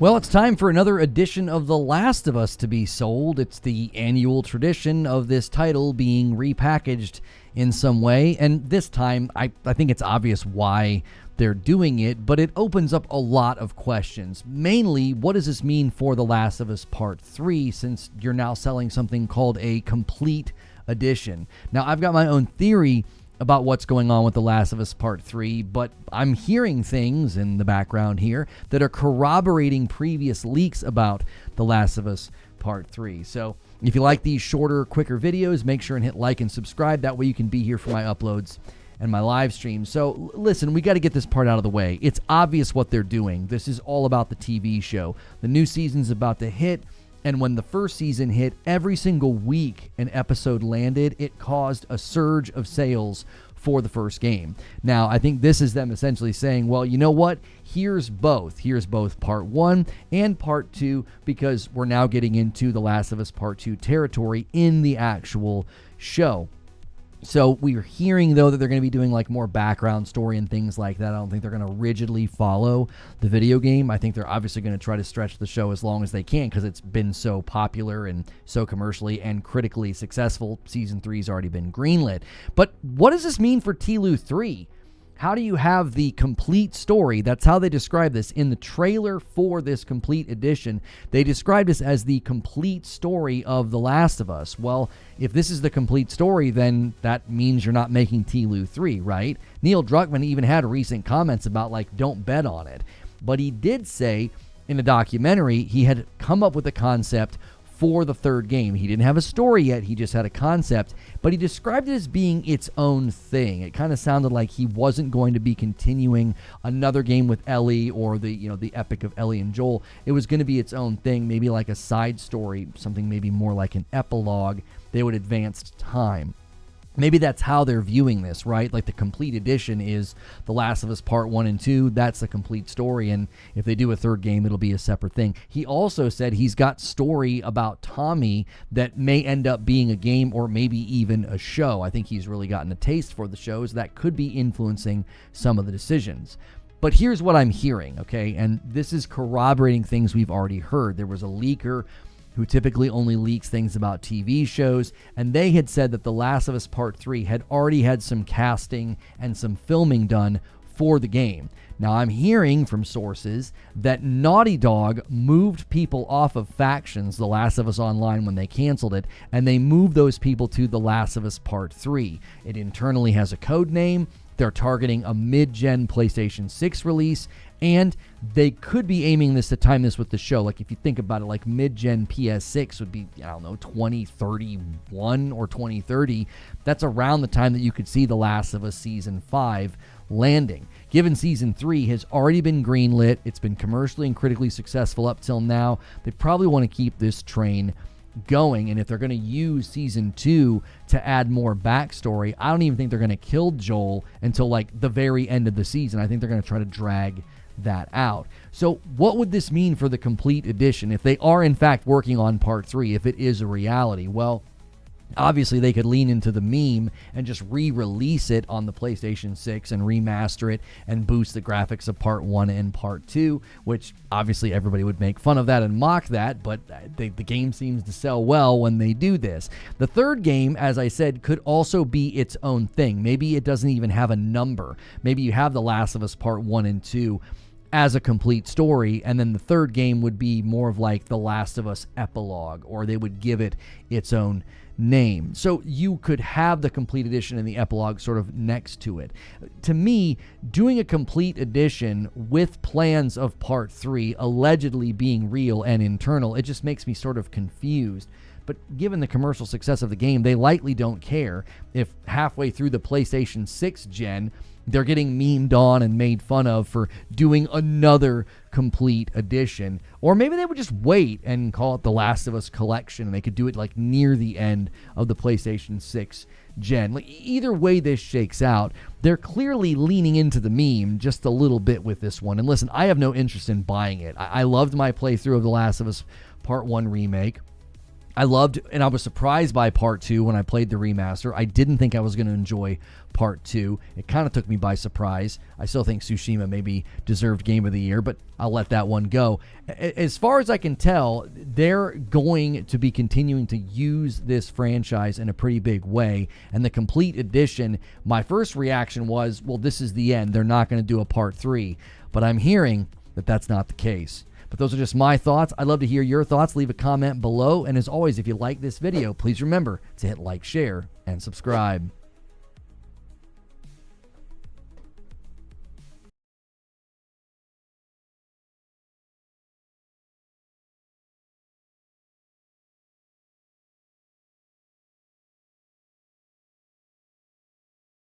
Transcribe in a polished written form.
Well, it's time for another edition of The Last of Us to be sold. It's the annual tradition of this title being repackaged in some way, and this time I think it's obvious why they're doing it, but it opens up a lot of questions. Mainly, what does this mean for The Last of Us Part 3, since you're now selling something called a complete edition? Now, I've got my own theory about what's going on with The Last of Us Part 3, but I'm hearing things in the background here that are corroborating previous leaks about The Last of Us Part 3. So if you like these shorter, quicker videos, make sure and hit like and subscribe. That way you can be here for my uploads and my live streams. So listen, we got to get this part out of the way. It's obvious what they're doing. This is all about the TV show. The new season's about to hit. And when the first season hit, every single week an episode landed, it caused a surge of sales for the first game. Now, I think this is them essentially saying, well, you know what? Here's both. Here's both Part 1 and Part 2, because we're now getting into The Last of Us Part 2 territory in the actual show. So we're hearing, though, that they're going to be doing like more background story and things like that. I don't think they're going to rigidly follow the video game. I think they're obviously going to try to stretch the show as long as they can because it's been so popular and so commercially and critically successful. Season 3's already been greenlit. But what does this mean for TLOU 3? How do you have the complete story? That's how they describe this. In the trailer for this complete edition, they described this as the complete story of The Last of Us. Well, if this is the complete story, then that means you're not making TLOU 3, right? Neil Druckmann even had recent comments about, like, don't bet on it. But he did say in a documentary he had come up with a concept for the third game. He didn't have a story yet, he just had a concept, but he described it as being its own thing. It kind of sounded like he wasn't going to be continuing another game with Ellie or the epic of Ellie and Joel. It was going to be its own thing, maybe like a side story, something maybe more like an epilogue. They would advance time. Maybe that's how they're viewing this, right? Like the complete edition is The Last of Us Part 1 and 2. That's the complete story. And if they do a third game, it'll be a separate thing. He also said he's got story about Tommy that may end up being a game or maybe even a show. I think he's really gotten a taste for the shows that could be influencing some of the decisions. But here's what I'm hearing, okay? And this is corroborating things we've already heard. There was a leaker who typically only leaks things about TV shows, and they had said that The Last of Us Part 3 had already had some casting and some filming done for the game. Now, I'm hearing from sources that Naughty Dog moved people off of Factions, The Last of Us Online, when they canceled it, and they moved those people to The Last of Us Part 3. It internally has a code name. They're targeting a mid-gen PlayStation 6 release, and they could be aiming this to time this with the show. Like, if you think about it, like mid-gen PS6 would be, 2031 or 2030. That's around the time that you could see The Last of Us Season 5 landing. Given Season 3 has already been greenlit, it's been commercially and critically successful up till now, they probably want to keep this train going. And if they're going to use Season 2 to add more backstory, I don't even think they're going to kill Joel until like the very end of the season. I think they're going to try to drag that out. So what would this mean for the complete edition if they are in fact working on Part 3, if it is a reality? Well, obviously they could lean into the meme and just re-release it on the PlayStation 6 and remaster it and boost the graphics of Part 1 and Part 2, which obviously everybody would make fun of that and mock that, but the game seems to sell well when they do this. The third game, as I said, could also be its own thing. Maybe it doesn't even have a number. Maybe you have The Last of Us Part 1 and 2 as a complete story, and then the third game would be more of like The Last of Us epilogue, or they would give it its own name. So you could have the complete edition and the epilogue sort of next to it. To me, doing a complete edition with plans of Part 3 allegedly being real and internal, it just makes me sort of confused. But given the commercial success of the game, they likely don't care if halfway through the PlayStation 6 gen, they're getting memed on and made fun of for doing another complete edition. Or maybe they would just wait and call it The Last of Us Collection, and they could do it like near the end of the PlayStation 6 gen. Like, either way this shakes out, they're clearly leaning into the meme just a little bit with this one. And listen, I have no interest in buying it. I loved my playthrough of The Last of Us Part 1 remake. I loved, and I was surprised by part 2 when I played the remaster. I didn't think I was going to enjoy part 2. It kind of took me by surprise. I still think Tsushima maybe deserved Game of the Year, but I'll let that one go. As far as I can tell, they're going to be continuing to use this franchise in a pretty big way. And the complete edition, my first reaction was, well, this is the end. They're not going to do a part 3. But I'm hearing that that's not the case. But those are just my thoughts. I'd love to hear your thoughts. Leave a comment below. And as always, if you like this video, please remember to hit like, share, and subscribe.